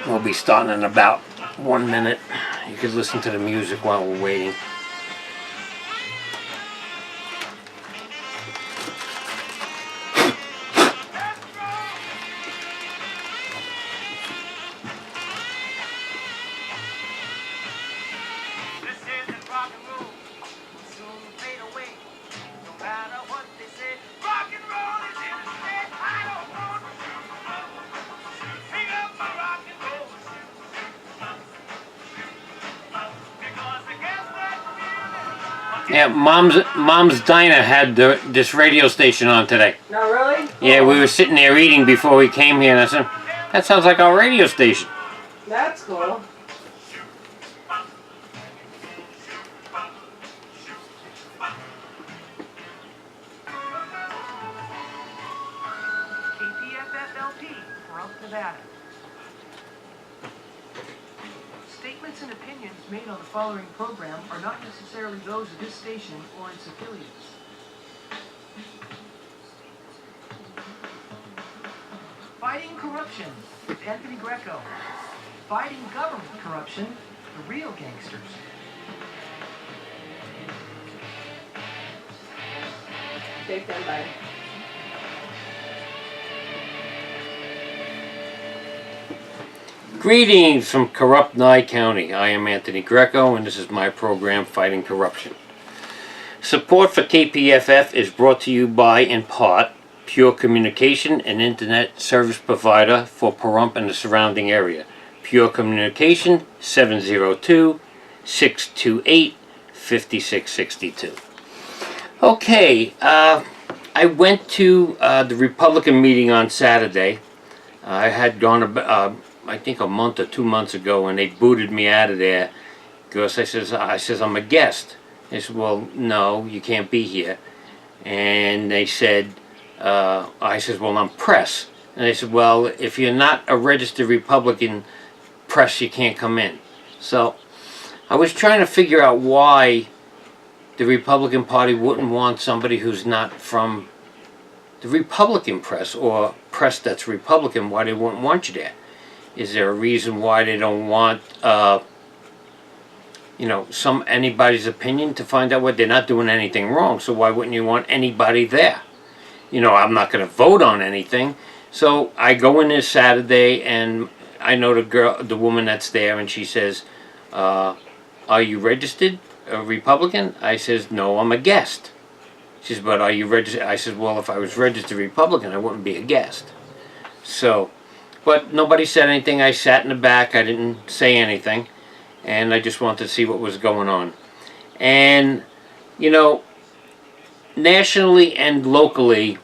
We'll be starting in about 1 minute. You could listen to the music while we're waiting. Yeah, Mom's Diner had this radio station on today. No, really? Yeah, we were sitting there eating before we came here, and I said, that sounds like our radio station. That's cool. KPFF-LP, Pahrump, Nevada. Statements and opinions made on the following program are not necessarily those of this station or its affiliates. Fighting Corruption with Anthony Greco. Fighting Government Corruption, the Real Gangsters. Take them by. Greetings from corrupt Nye County. I am Anthony Greco, and this is my program, Fighting Corruption. Support for KPFF is brought to you by, in part, Pure Communication, an internet service provider for Pahrump and the surrounding area. Pure Communication, 702-628-5662. Okay, I went to the Republican meeting on Saturday. I had gone, I think a month or 2 months ago, and they booted me out of there because I says I'm a guest. They said, well, no, you can't be here. And they said, I says, well, I'm press. And they said, well, if you're not a registered Republican press, you can't come in. So I was trying to figure out why the Republican Party wouldn't want somebody who's not from the Republican press or press that's Republican, why they wouldn't want you there. Is there a reason why they don't want, anybody's opinion to find out what they're not doing anything wrong? So why wouldn't you want anybody there? I'm not going to vote on anything. So I go in there Saturday, and I know the woman that's there, and she says, "Are you registered a Republican?" I says, "No, I'm a guest." She says, "But are you registered?" I says, "Well, if I was registered Republican, I wouldn't be a guest." So. But nobody said anything. I sat in the back. I didn't say anything. And I just wanted to see what was going on. And, nationally and locally,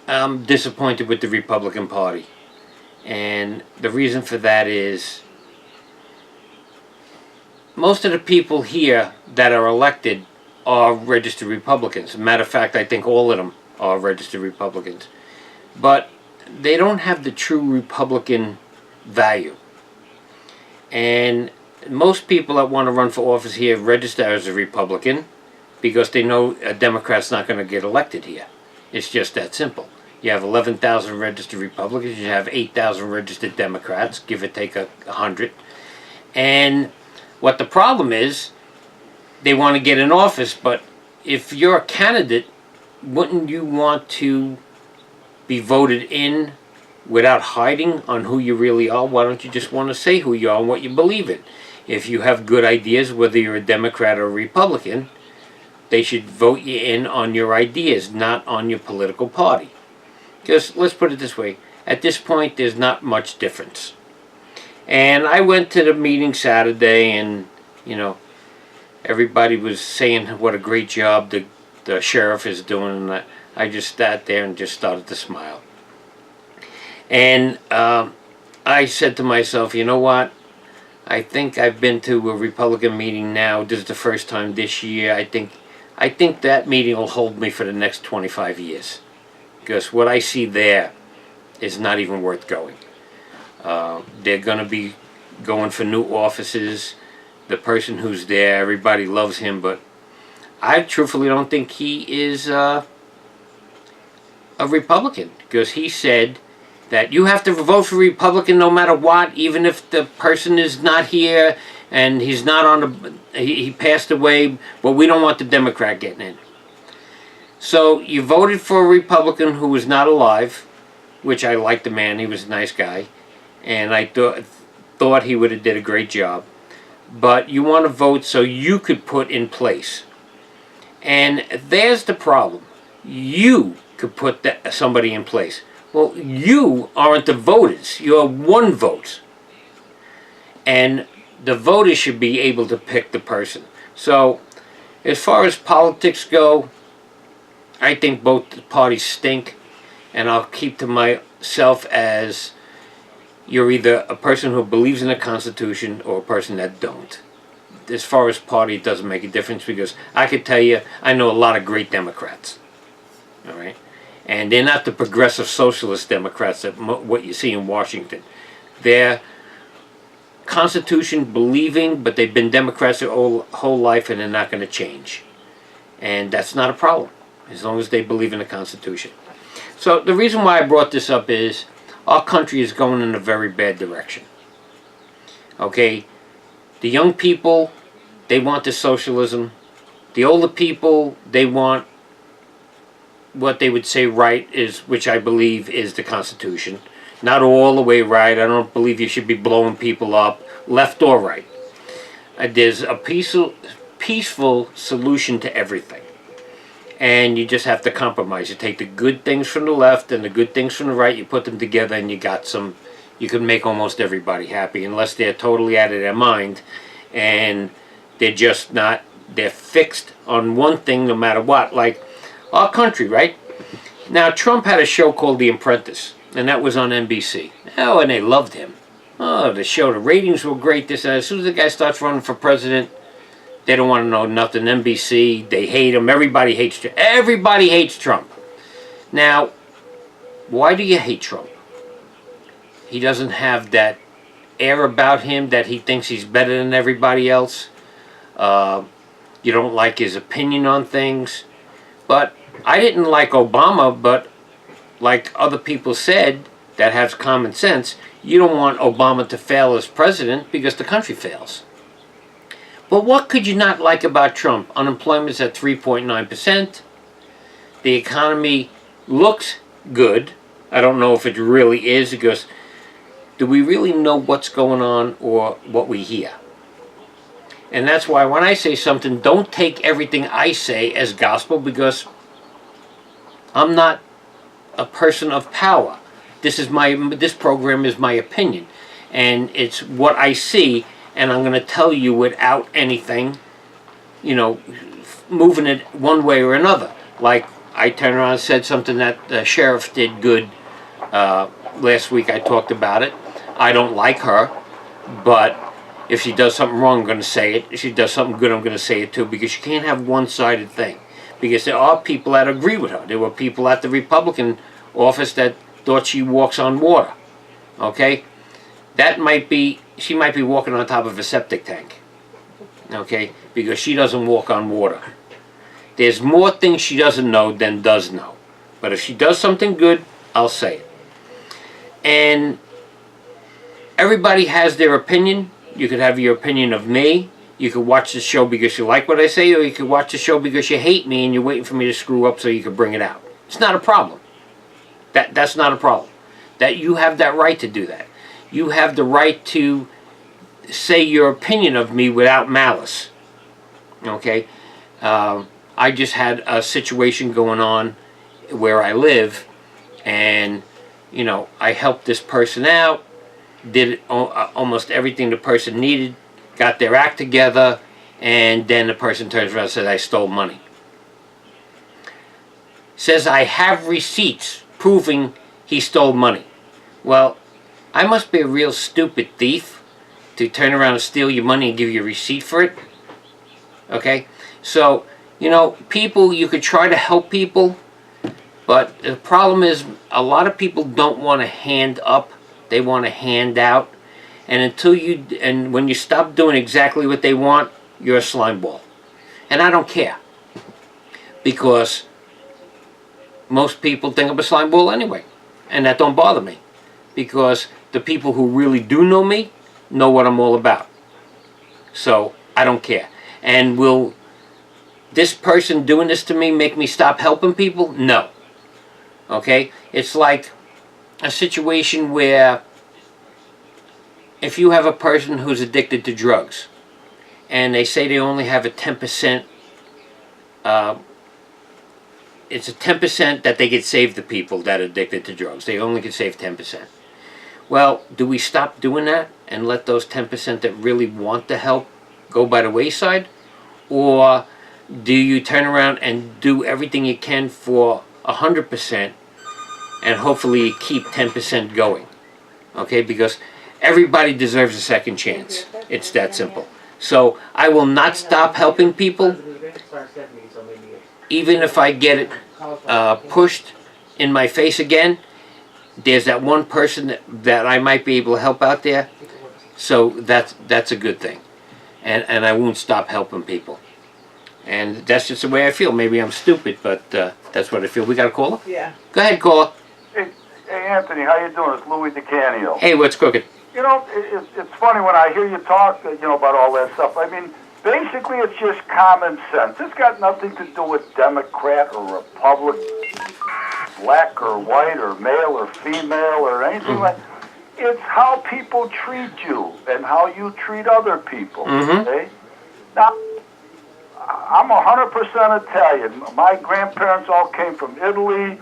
I'm disappointed with the Republican Party. And the reason for that is most of the people here that are elected are registered Republicans. As a matter of fact, I think all of them are registered Republicans. But they don't have the true Republican value. And most people that want to run for office here register as a Republican because they know a Democrat's not going to get elected here. It's just that simple. You have 11,000 registered Republicans, you have 8,000 registered Democrats, give or take 100. And what the problem is, they want to get in office, but if you're a candidate, wouldn't you want to be voted in without hiding on who you really are? Why don't you just want to say who you are and what you believe in? If you have good ideas, whether you're a Democrat or a Republican, they should vote you in on your ideas, not on your political party. Because, let's put it this way, at this point there's not much difference. And I went to the meeting Saturday, and, everybody was saying what a great job the sheriff is doing, and I just sat there and just started to smile. And I said to myself, you know what? I think I've been to a Republican meeting now. This is the first time this year. I think that meeting will hold me for the next 25 years. Because what I see there is not even worth going. They're going to be going for new offices. The person who's there, everybody loves him, but I truthfully don't think he is a Republican, because he said that you have to vote for Republican no matter what, even if the person is not here and he's not on the, he passed away, but we don't want the Democrat getting in. So you voted for a Republican who was not alive, which I liked the man, he was a nice guy, and I thought he would have did a great job. But you want to vote so you could put in place. And there's the problem. You could put somebody in place. Well, you aren't the voters. You're one vote. And the voters should be able to pick the person. So, as far as politics go, I think both parties stink. And I'll keep to myself as you're either a person who believes in the Constitution or a person that don't. As far as party, it doesn't make a difference because I could tell you, I know a lot of great Democrats. All right? And they're not the progressive socialist Democrats that what you see in Washington. They're Constitution believing, but they've been Democrats their whole life and they're not going to change. And that's not a problem, as long as they believe in the Constitution. So the reason why I brought this up is our country is going in a very bad direction. Okay? The young people, they want the socialism. The older people, they want what they would say right is, which I believe is the Constitution. Not all the way right. I don't believe you should be blowing people up, left or right. There's a peaceful solution to everything. And you just have to compromise. You take the good things from the left and the good things from the right, you put them together and you got some, you can make almost everybody happy, unless they're totally out of their mind and they're just not, they're fixed on one thing no matter what. Like our country, right? Now, Trump had a show called The Apprentice, and that was on NBC. Oh, and they loved him. Oh, the show, the ratings were great. This, as soon as the guy starts running for president, they don't want to know nothing. NBC, they hate him. Everybody hates Trump. Everybody hates Trump. Now, why do you hate Trump? He doesn't have that air about him that he thinks he's better than everybody else. You don't like his opinion on things. But I didn't like Obama, but like other people said that have common sense, you don't want Obama to fail as president because the country fails. But what could you not like about Trump? Unemployment's at 3.9%. The economy looks good. I don't know if it really is because do we really know what's going on or what we hear? And that's why when I say something, don't take everything I say as gospel because I'm not a person of power. This program is my opinion. And it's what I see, and I'm going to tell you without anything, you know, moving it one way or another. Like I turned around and said something that the sheriff did good last week. I talked about it. I don't like her, but if she does something wrong, I'm going to say it. If she does something good, I'm going to say it too, because you can't have one-sided thing. Because there are people that agree with her. There were people at the Republican office that thought she walks on water. Okay? That might be, she might be walking on top of a septic tank. Okay? Because she doesn't walk on water. There's more things she doesn't know than does know. But if she does something good, I'll say it. And everybody has their opinion. You could have your opinion of me. You could watch the show because you like what I say, or you could watch the show because you hate me and you're waiting for me to screw up so you can bring it out. It's not a problem. That's not a problem. That you have that right to do that. You have the right to say your opinion of me without malice. Okay? I just had a situation going on where I live, and, you know, I helped this person out, did almost everything the person needed, got their act together, and then the person turns around and says, I stole money. Says, I have receipts proving he stole money. Well, I must be a real stupid thief to turn around and steal your money and give you a receipt for it. Okay? So, you know, people, you could try to help people, but the problem is a lot of people don't want to hand up. They want to hand out. And until you, and when you stop doing exactly what they want, you're a slime ball. And I don't care. Because most people think I'm a slime ball anyway. And that don't bother me. because the people who really do know me know what I'm all about. So I don't care. And will this person doing this to me make me stop helping people? No. Okay? It's like a situation where if you have a person who's addicted to drugs and they say they only have a 10%, it's a 10% that they could save the people that are addicted to drugs. They only can save 10%. Well, do we stop doing that and let those 10% that really want the help go by the wayside? Or do you turn around and do everything you can for 100% and hopefully keep 10% going? Okay, because everybody deserves a second chance. It's that simple. So I will not stop helping people, even if I get it pushed in my face again. There's that one person that I might be able to help out there, so that's a good thing, and I won't stop helping people, and that's just the way I feel. Maybe I'm stupid, but that's what I feel. We got a caller? Yeah. Go ahead, caller. Hey, Anthony, how you doing? It's Louis DeCanio. Hey, what's cooking? You know, it's funny when I hear you talk, about all that stuff. I mean, basically it's just common sense. It's got nothing to do with Democrat or Republican, black or white or male or female or anything like that. It's how people treat you and how you treat other people. Okay? Now, I'm 100% Italian. My grandparents all came from Italy.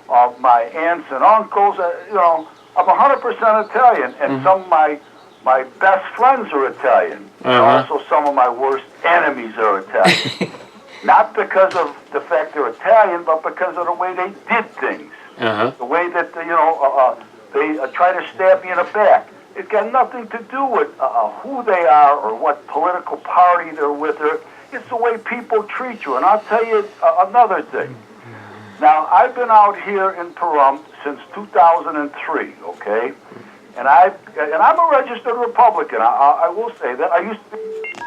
My aunts and uncles, I'm 100% Italian, and some of my best friends are Italian. And also some of my worst enemies are Italian. Not because of the fact they're Italian, but because of the way they did things. The way that, they try to stab me in the back. It's got nothing to do with who they are or what political party they're with. It's the way people treat you. And I'll tell you another thing. Now, I've been out here in Pahrump since 2003, okay? And I'm a registered Republican. I will say that. I used to be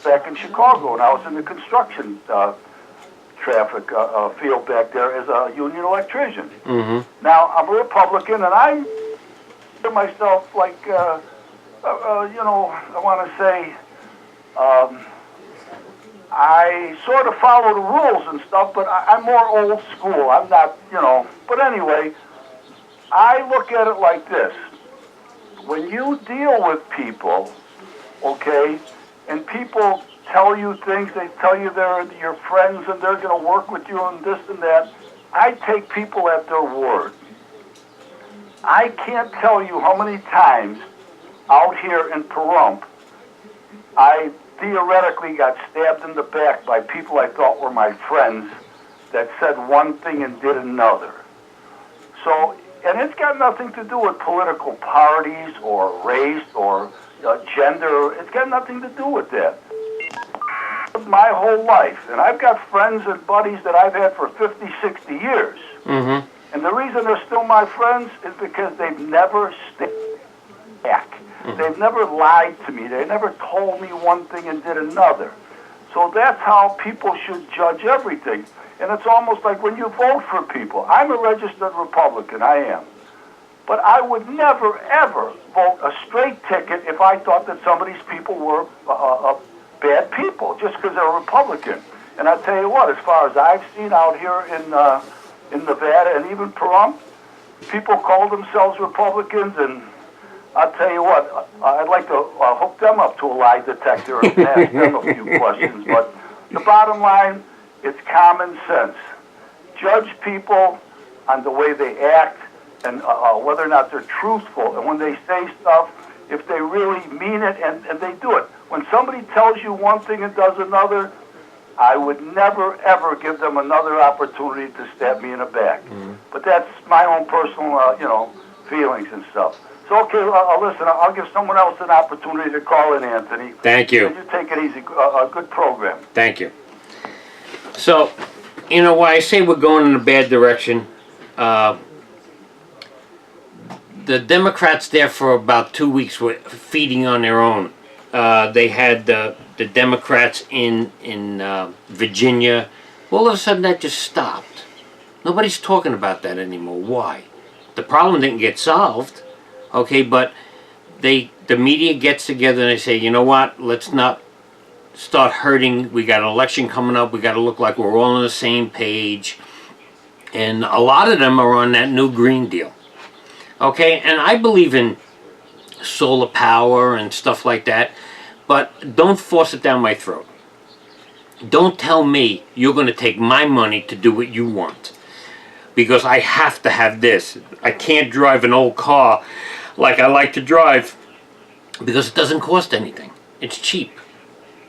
back in Chicago, and I was in the construction traffic field back there as a union electrician. Now, I'm a Republican, and I consider myself like, I want to say, I sort of follow the rules and stuff, but I'm more old school. I'm not, But anyway, I look at it like this. When you deal with people, okay, and people tell you things, they tell you they're your friends and they're going to work with you and this and that, I take people at their word. I can't tell you how many times out here in Pahrump I theoretically got stabbed in the back by people I thought were my friends that said one thing and did another. So, and it's got nothing to do with political parties or race or gender. It's got nothing to do with that. My whole life. And I've got friends and buddies that I've had for 50, 60 years. And the reason they're still my friends is because they've never stayed back. They've never lied to me. They never told me one thing and did another. So that's how people should judge everything. And it's almost like when you vote for people. I'm a registered Republican, I am. But I would never, ever vote a straight ticket if I thought that some of these people were bad people, just because they're Republican. And I'll tell you what, as far as I've seen out here in Nevada and even Pahrump, people call themselves Republicans, and I'll tell you what, I'd like to hook them up to a lie detector and ask them a few questions. But the bottom line, it's common sense. Judge people on the way they act and whether or not they're truthful. And when they say stuff, if they really mean it and they do it. When somebody tells you one thing and does another, I would never, ever give them another opportunity to stab me in the back. But that's my own personal, feelings and stuff. So, okay, listen, I'll give someone else an opportunity to call in, Anthony. Thank you. You take it easy. A good program. Thank you. So, why I say we're going in a bad direction, the Democrats there for about 2 weeks were feeding on their own. They had the Democrats in Virginia. All of a sudden that just stopped. Nobody's talking about that anymore. Why? The problem didn't get solved. Okay, but the media gets together and they say, you know what, let's not start hurting. We got an election coming up. We got to look like we're all on the same page. And a lot of them are on that new Green Deal. Okay, and I believe in solar power and stuff like that, but don't force it down my throat. Don't tell me you're going to take my money to do what you want, because I have to have this. I can't drive an old car like I like to drive because it doesn't cost anything. It's cheap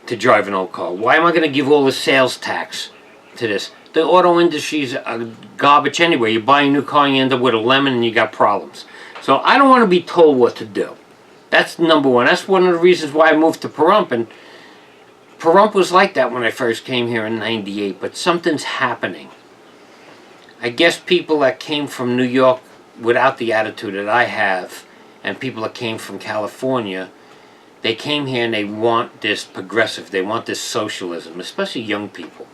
to drive an old car. Why am I going to give all the sales tax to this? The auto industry's garbage anyway. You buy a new car, you end up with a lemon and you got problems. So I don't want to be told what to do. That's number one. That's one of the reasons why I moved to Pahrump. And Pahrump was like that when I first came here in '98, but something's happening. I guess people that came from New York without the attitude that I have, and people that came from California, they came here and they want this progressive, they want this socialism, especially young people.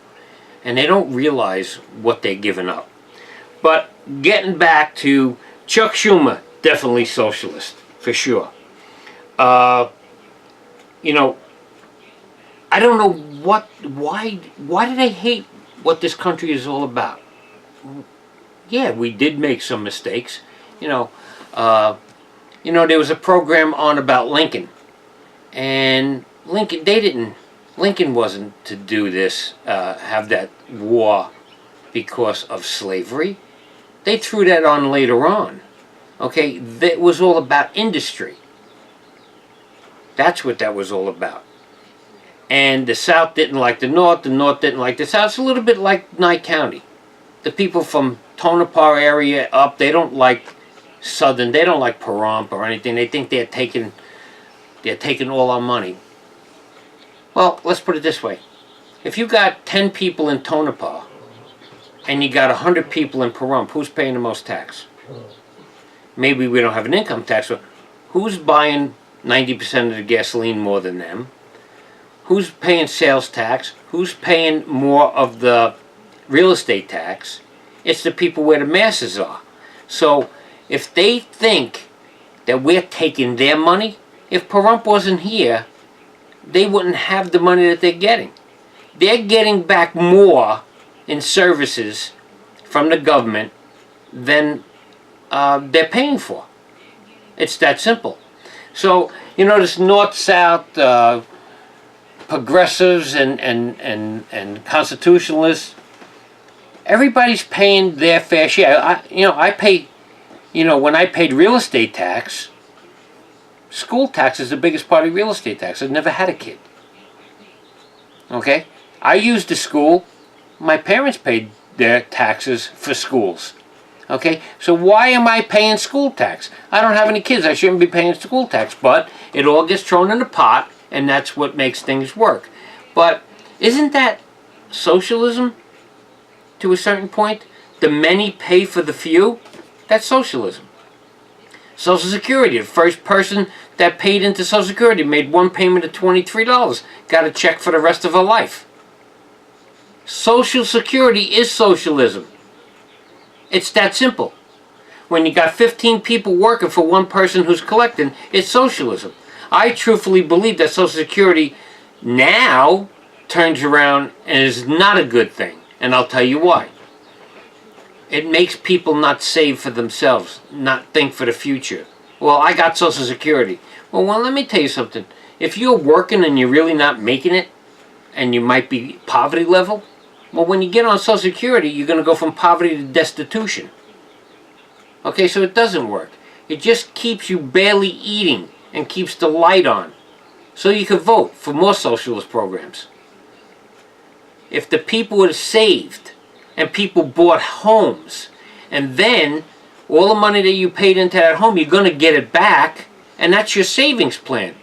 And they don't realize what they're giving up. But getting back to Chuck Schumer, definitely socialist, for sure. You know, I don't know why do they hate what this country is all about? Yeah, we did make some mistakes. You know, there was a program on about Lincoln, and Lincoln wasn't to do this, have that war because of slavery. They threw that on later on. Okay, that was all about industry. That's what that was all about. And the South didn't like the North didn't like the South. It's a little bit like Nye County. The people from Tonopah area up, they don't like Southern, they don't like Pahrump or anything. They think they're taking all our money. Well, let's put it this way. If you got 10 people in Tonopah and you got 100 people in Pahrump, who's paying the most tax? Maybe we don't have an income tax, but who's buying 90% of the gasoline more than them? Who's paying sales tax? Who's paying more of the real estate tax? It's the people where the masses are. So if they think that we're taking their money, if Pahrump wasn't here, they wouldn't have the money that they're getting. They're getting back more in services from the government than they're paying for. It's that simple. So, this North-South progressives and constitutionalists, everybody's paying their fair share. I pay, when I paid real estate tax, school tax is the biggest part of real estate tax. I've never had a kid. Okay? I used the school. My parents paid their taxes for schools. Okay? So why am I paying school tax? I don't have any kids. I shouldn't be paying school tax. But it all gets thrown in the pot, and that's what makes things work. But isn't that socialism to a certain point? The many pay for the few? That's socialism. Social Security, the first person that paid into Social Security made one payment of $23, got a check for the rest of her life. Social Security is socialism. It's that simple. When you got 15 people working for one person who's collecting, it's socialism. I truthfully believe that Social Security now turns around and is not a good thing. And I'll tell you why. It makes people not save for themselves, not think for the future. Well, I got Social Security. Well, let me tell you something. If you're working and you're really not making it, and you might be poverty level, well, when you get on Social Security, you're going to go from poverty to destitution. Okay, so it doesn't work. It just keeps you barely eating and keeps the light on. So you can vote for more socialist programs. If the people were saved and people bought homes, and then all the money that you paid into that home, you're going to get it back, and that's your savings plan.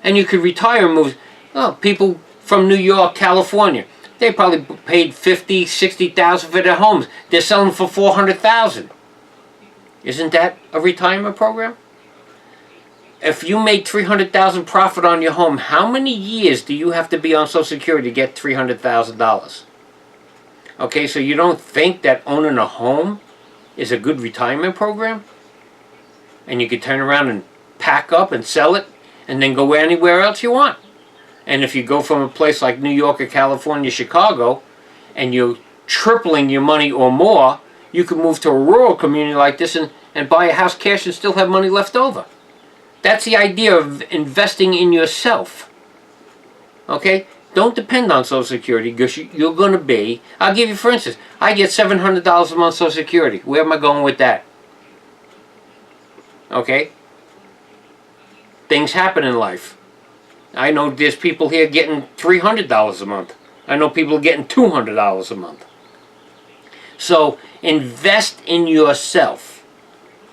And you could retire and move. Oh, people from New York, California, they probably paid $50,000, $60,000 for their homes. They're selling for $400,000. Isn't that a retirement program? If you made $300,000 profit on your home, how many years do you have to be on Social Security to get $300,000? Okay, so you don't think that owning a home is a good retirement program? and you could turn around and pack up and sell it and then go anywhere else you want. And if you go from a place like New York or California, Chicago, and you're tripling your money or more, you can move to a rural community like this and buy a house cash and still have money left over. That's the idea of investing in yourself. Okay? Don't depend on Social Security because you're going to be... I'll give you, for instance, I get $700 a month Social Security. Where am I going with that? Okay? Things happen in life. I know there's people here getting $300 a month. I know people getting $200 a month. So, invest in yourself.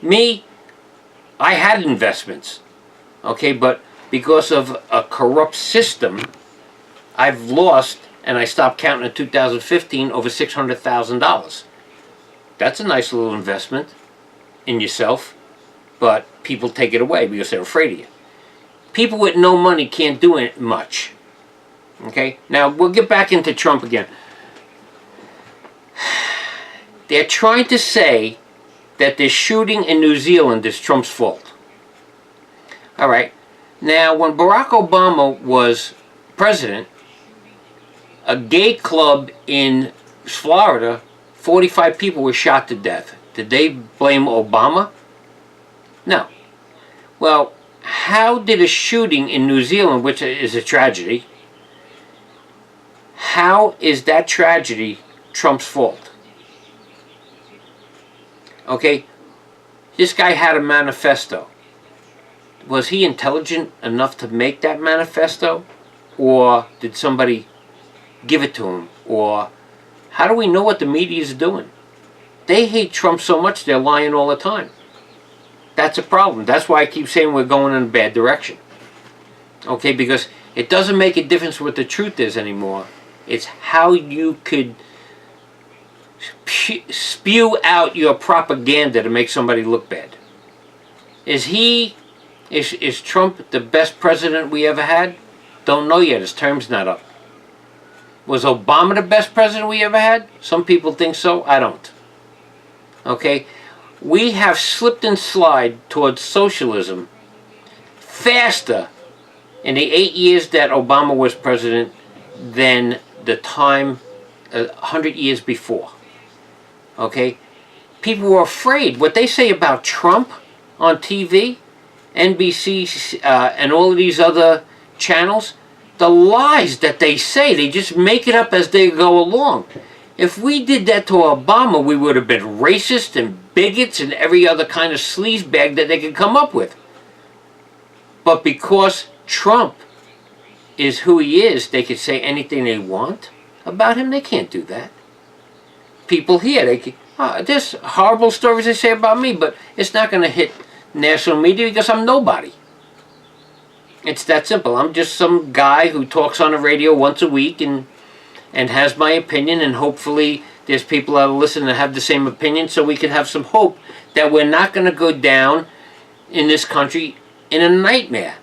Me, I had investments. Okay, but because of a corrupt system, I've lost, and I stopped counting in 2015, over $600,000. That's a nice little investment in yourself, but people take it away because they're afraid of you. People with no money can't do it much. Okay? Now, we'll get back into Trump again. They're trying to say that this shooting in New Zealand is Trump's fault. All right. Now, when Barack Obama was president, a gay club in Florida, 45 people were shot to death. Did they blame Obama? No. Well, how did a shooting in New Zealand, which is a tragedy, how is that tragedy Trump's fault? Okay, this guy had a manifesto. Was he intelligent enough to make that manifesto? Or did somebody give it to him? Or how do we know what the media is doing? They hate Trump so much they're lying all the time. That's a problem. That's why I keep saying we're going in a bad direction. Okay, because it doesn't make a difference what the truth is anymore. It's how you could spew out your propaganda to make somebody look bad. Is Trump the best president we ever had? Don't know yet. His term's not up. Was Obama the best president we ever had? Some people think so. I don't. Okay? We have slipped and slid towards socialism faster in the 8 years that Obama was president than the time 100 years before. Okay? People were afraid. What they say about Trump on TV, NBC, and all of these other channels, the lies that they say, they just make it up as they go along. If we did that to Obama, we would have been racist and bigots and every other kind of sleazebag that they could come up with. But because Trump is who he is, they could say anything they want about him. They can't do that. People here, there's horrible stories they say about me, but it's not going to hit national media because I'm nobody. It's that simple. I'm just some guy who talks on the radio once a week and has my opinion, and hopefully there's people that listen that have the same opinion, so we can have some hope that we're not going to go down in this country in a nightmare.